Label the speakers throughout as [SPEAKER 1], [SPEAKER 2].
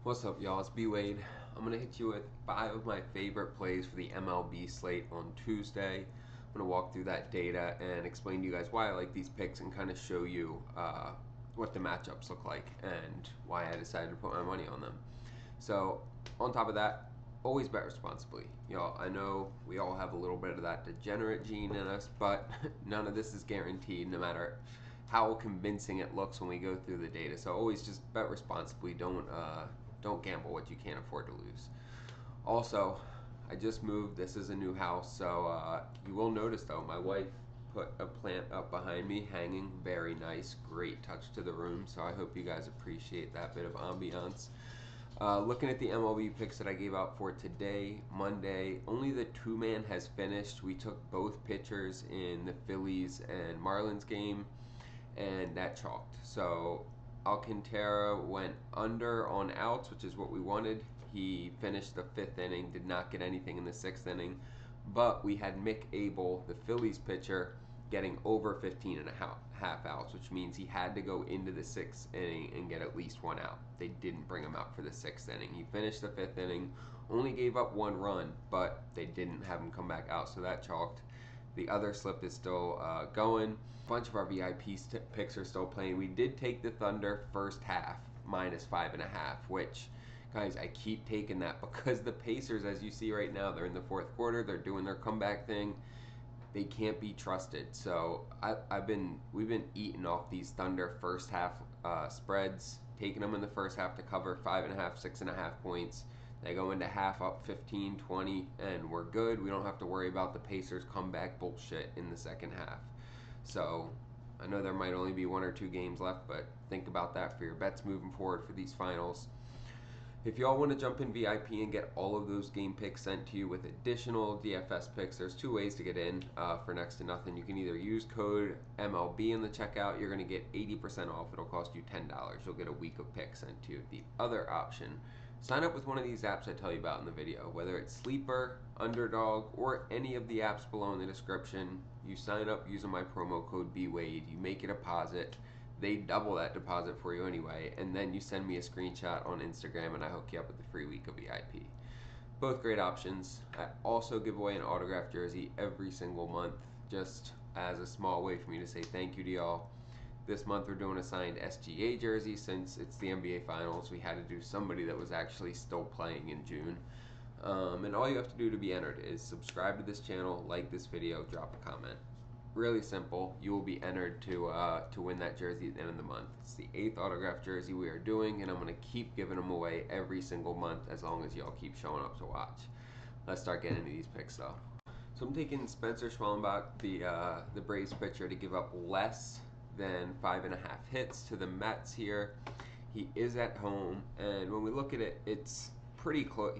[SPEAKER 1] What's up, y'all? It's BWADE. I'm going to hit you with 5 of my favorite plays for the MLB slate on Tuesday. I'm going to walk through that data and explain to you guys why I like these picks and kind of show you what the matchups look like and why I decided to put my money on them. So, on top of that, always bet responsibly. Y'all, I know we all have a little bit of that degenerate gene in us, but none of this is guaranteed no matter how convincing it looks when we go through the data. So always just bet responsibly. Don't gamble what you can't afford to lose. Also, I just moved. This is a new house, so you will notice though, my wife put a plant up behind me hanging. Very nice, great touch to the room. So I hope you guys appreciate that bit of ambiance. Looking at the MLB picks that I gave out for today, Monday, only the two-man has finished. We took both pitchers in the Phillies and Marlins game, and that chalked. So Alcantara went under on outs, which is what we wanted. He finished the 5th inning, did not get anything in the 6th inning, but we had Mick Abel, the Phillies pitcher, getting over 15 and a half outs, which means he had to go into the 6th inning and get at least 1 out. They didn't bring him out for the 6th inning. He finished the 5th inning, only gave up 1 run, but they didn't have him come back out, so that chalked. The other slip is still going. A bunch of our VIP picks are still playing. We did take the Thunder first half -5.5, which, guys, I keep taking that because the Pacers, as you see right now, they're in the 4th quarter. They're doing their comeback thing. They can't be trusted. So we've been eating off these Thunder first half spreads, taking them in the first half to cover 5.5, 6.5 points. They go into half up 15, 20, and we're good. We don't have to worry about the Pacers comeback bullshit in the second half. So I know there might only be 1 or 2 games left, but think about that for your bets moving forward for these finals. If y'all want to jump in VIP and get all of those game picks sent to you with additional DFS picks, there's 2 ways to get in for next to nothing. You can either use code MLB in the checkout. You're going to get 80% off. It'll cost you $10. You'll get a week of picks sent to you. The other option, sign up with one of these apps I tell you about in the video, whether it's Sleeper, Underdog, or any of the apps below in the description. You sign up using my promo code BWADE. You make a deposit. They double that deposit for you anyway, and then you send me a screenshot on Instagram and I hook you up with a free week of VIP. Both great options. I also give away an autographed jersey every single month, just as a small way for me to say thank you to y'all. This month we're doing a signed SGA jersey. Since it's the NBA Finals, we had to do somebody that was actually still playing in June. And all you have to do to be entered is subscribe to this channel, like this video, drop a comment. Really simple. You will be entered to win that jersey at the end of the month. It's the 8th autographed jersey we are doing, and I'm going to keep giving them away every single month as long as y'all keep showing up to watch. Let's start getting into these picks though. So I'm taking Spencer Schwellenbach, the Braves pitcher, to give up less than 5.5 hits to the Mets here. He is at home, and when we look at it, it's pretty close.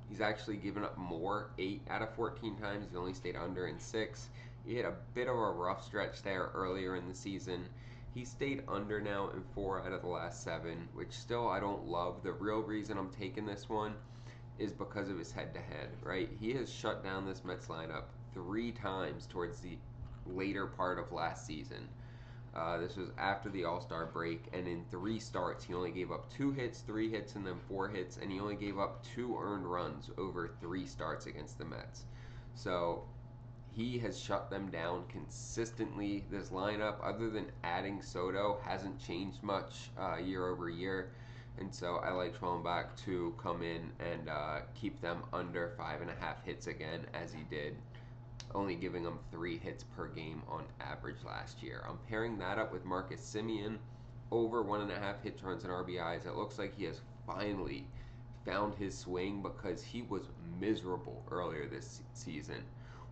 [SPEAKER 1] He's actually given up more, 8 out of 14 times. He only stayed under in 6. He had a bit of a rough stretch there earlier in the season. He stayed under now in 4 out of the last 7, which still I don't love. The real reason I'm taking this one is because of his head-to-head, right? He has shut down this Mets lineup 3 times towards the later part of last season. This was after the All-Star break, and in 3 starts, he only gave up 2 hits, 3 hits, and then 4 hits, and he only gave up 2 earned runs over 3 starts against the Mets. So he has shut them down consistently. This lineup, other than adding Soto, hasn't changed much year over year. And so I like Schwellenbach to come in and keep them under 5.5 hits again, as he did, only giving them 3 hits per game on average last year. I'm pairing that up with Marcus Semien, over 1.5 hit runs and RBIs. It looks like he has finally found his swing because he was miserable earlier this season.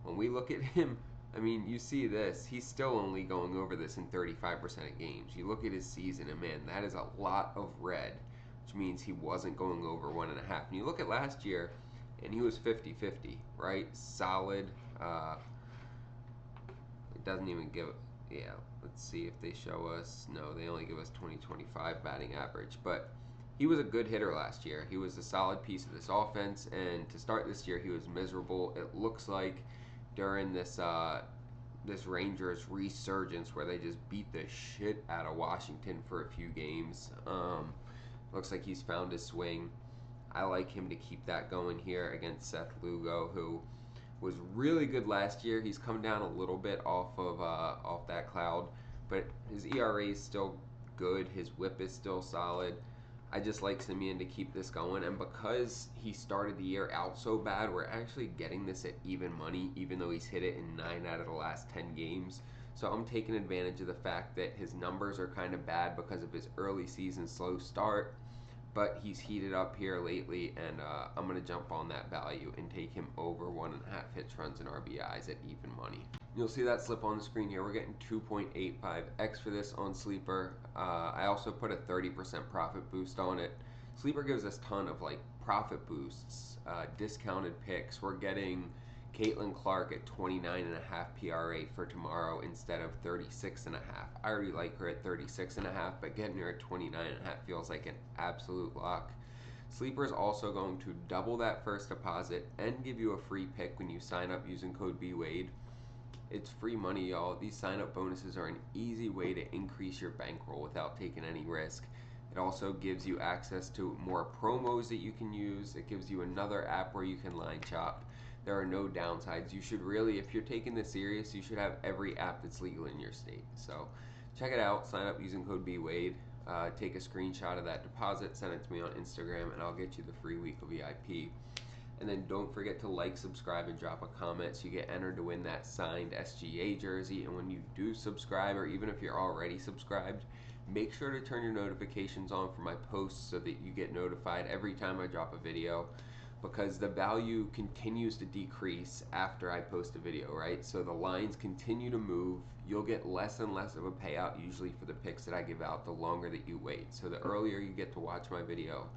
[SPEAKER 1] When we look at him, I mean, you see this, he's still only going over this in 35% of games. You look at his season, and man, that is a lot of red, which means he wasn't going over 1.5. And you look at last year, and he was 50-50, right? Solid. It doesn't even give, yeah, let's see if they show us. No, they only give us 20-25 batting average. But he was a good hitter last year. He was a solid piece of this offense, and to start this year, he was miserable. It looks like during this Rangers resurgence where they just beat the shit out of Washington for a few games. Looks like he's found his swing. I like him to keep that going here against Seth Lugo, who was really good last year. He's come down a little bit off that cloud, but his ERA is still good. His WHIP is still solid. I just like Simeon to keep this going, and because he started the year out so bad, we're actually getting this at even money, even though he's hit it in 9 out of the last 10 games. So I'm taking advantage of the fact that his numbers are kind of bad because of his early season slow start, but he's heated up here lately, and I'm going to jump on that value and take him over 1.5 hits, runs, and RBIs at even money. You'll see that slip on the screen here. We're getting 2.85x for this on Sleeper. I also put a 30% profit boost on it. Sleeper gives us a ton of like profit boosts, discounted picks. We're getting Caitlin Clark at 29.5 PRA for tomorrow instead of 36.5. I already like her at 36.5, but getting her at 29.5 feels like an absolute lock. Sleeper is also going to double that first deposit and give you a free pick when you sign up using code BWADE. It's free money, y'all. These sign-up bonuses are an easy way to increase your bankroll without taking any risk. It also gives you access to more promos that you can use. It gives you another app where you can line chop. There are no downsides. You should really, if you're taking this serious, you should have every app that's legal in your state. So check it out. Sign up using code BWADE. Take a screenshot of that deposit, send it to me on Instagram, and I'll get you the free week of VIP. And then don't forget to like, subscribe, and drop a comment so you get entered to win that signed SGA jersey. And when you do subscribe, or even if you're already subscribed, make sure to turn your notifications on for my posts so that you get notified every time I drop a video, because the value continues to decrease after I post a video, right? So the lines continue to move. You'll get less and less of a payout usually for the picks that I give out the longer that you wait. So the earlier you get to watch my video,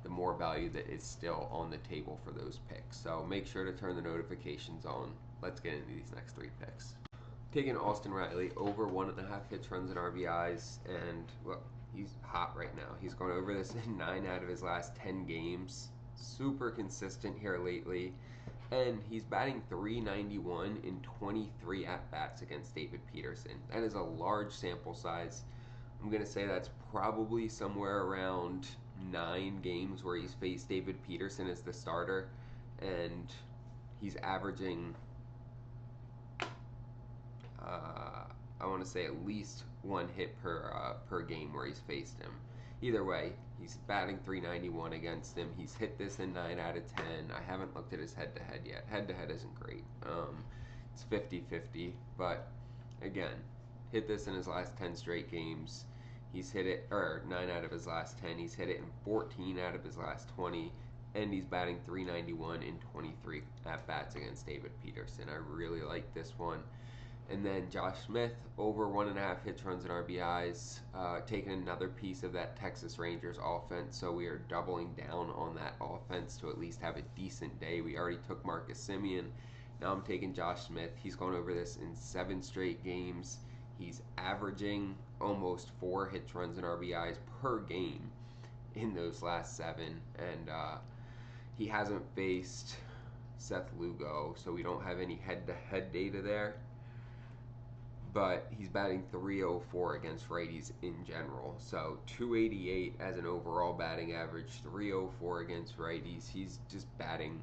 [SPEAKER 1] the more value that is still on the table for those picks. So make sure to turn the notifications on. Let's get into these next 3 picks. Taking Austin Riley over 1.5 hits, runs, and RBIs, and look, he's hot right now. He's gone over this in 9 out of his last 10 games. Super consistent here lately, and he's batting .391 in 23 at-bats against David Peterson. That is a large sample size. I'm going to say that's probably somewhere around 9 games where he's faced David Peterson as the starter, and he's averaging I want to say at least 1 hit per game where he's faced him. Either way, he's batting .391 against him. He's hit this in 9 out of 10. I haven't looked at his head-to-head yet. Head-to-head isn't great. It's 50-50, but again, hit this in his last 10 straight games. He's hit it, or 9 out of his last 10. He's hit it in 14 out of his last 20, and he's batting .391 in 23 at-bats against David Peterson. I really like this one. And then Josh Smith, over 1.5 hits, runs, and RBIs, taking another piece of that Texas Rangers offense. So we are doubling down on that offense to at least have a decent day. We already took Marcus Semien. Now I'm taking Josh Smith. He's gone over this in 7 straight games. He's averaging almost 4 hits, runs, and RBIs per game in those last 7. And he hasn't faced Seth Lugo, so we don't have any head-to-head data there. But he's batting .304 against righties in general. So .288 as an overall batting average, .304 against righties. He's just batting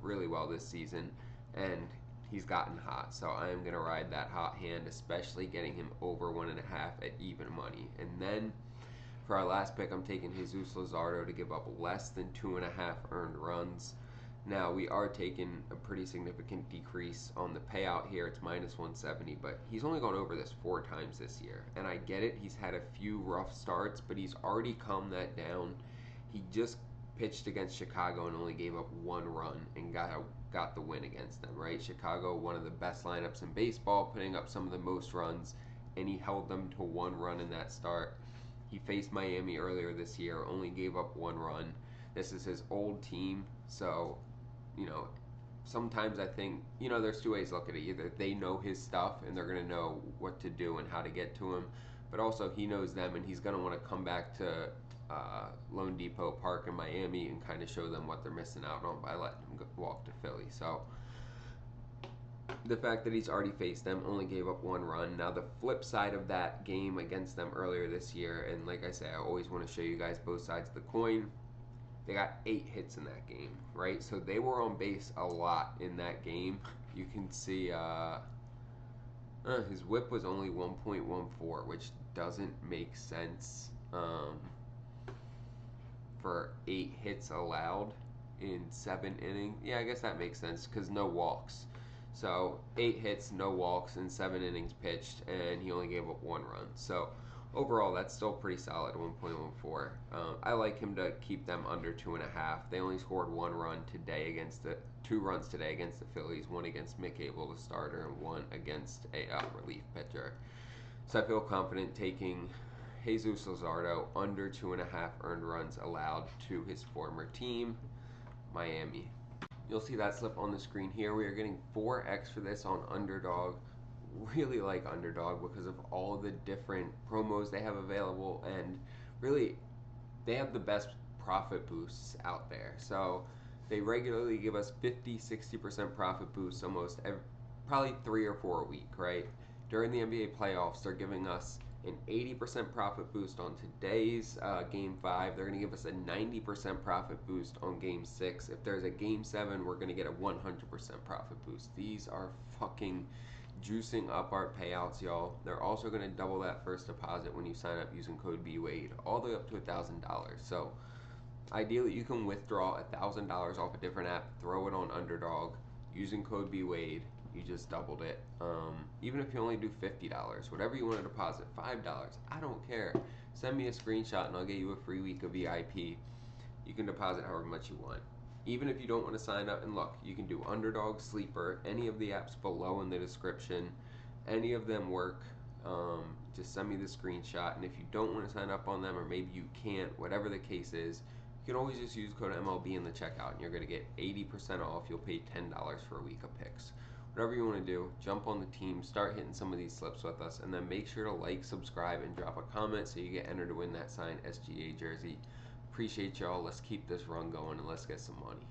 [SPEAKER 1] really well this season, and he's gotten hot. So I am going to ride that hot hand, especially getting him over 1.5 at even money. And then for our last pick, I'm taking Jesus Luzardo to give up less than 2.5 earned runs. Now, we are taking a pretty significant decrease on the payout here. It's -170, but he's only gone over this 4 times this year. And I get it. He's had a few rough starts, but he's already calmed that down. He just pitched against Chicago and only gave up 1 run and got the win against them, right? Chicago, one of the best lineups in baseball, putting up some of the most runs, and he held them to 1 run in that start. He faced Miami earlier this year, only gave up 1 run. This is his old team, so sometimes I think, there's 2 ways to look at it. Either they know his stuff and they're going to know what to do and how to get to him, but also he knows them and he's going to want to come back to Lone Depot Park in Miami and kind of show them what they're missing out on by letting him walk to Philly. So the fact that he's already faced them, only gave up 1 run. Now the flip side of that game against them earlier this year, and like I say, I always want to show you guys both sides of the coin. They got 8 hits in that game, right? So they were on base a lot in that game. You can see his whip was only 1.14, which doesn't make sense for 8 hits allowed in 7 innings. Yeah, I guess that makes sense because no walks. So 8 hits, no walks in 7 innings pitched, and he only gave up 1 run. So overall, that's still pretty solid, 1.14. I like him to keep them under 2.5. They only scored 1 run today against the 2 runs today against the Phillies, 1 against Mick Abel, the starter, and 1 against a relief pitcher. So I feel confident taking Jesus Luzardo under 2.5 earned runs allowed to his former team, Miami. You'll see that slip on the screen here. We are getting 4x for this on Underdog. Really like Underdog because of all of the different promos they have available, and really they have the best profit boosts out there. So they regularly give us 50-60% profit boosts almost probably 3 or 4 a week, right? During the NBA playoffs, they're giving us an 80% profit boost on today's Game 5. They're going to give us a 90% profit boost on Game 6. If there's a Game 7, we're going to get a 100% profit boost. These are fucking juicing up our payouts, y'all. They're also going to double that first deposit when you sign up using code BWADE, all the way up to $1,000. So ideally, you can withdraw $1,000 off a different app, throw it on Underdog using code BWADE. You just doubled it. Even if you only do $50, whatever you want to deposit, $5, I don't care. Send me a screenshot and I'll get you a free week of VIP. You can deposit however much you want. Even if you don't want to sign up, and look, you can do Underdog, Sleeper, any of the apps below in the description. Any of them work. Just send me the screenshot, and if you don't want to sign up on them, or maybe you can't, whatever the case is, you can always just use code MLB in the checkout, and you're going to get 80% off. You'll pay $10 for a week of picks. Whatever you want to do, jump on the team, start hitting some of these slips with us, and then make sure to like, subscribe, and drop a comment so you get entered to win that signed SGA jersey. Appreciate y'all. Let's keep this run going and let's get some money.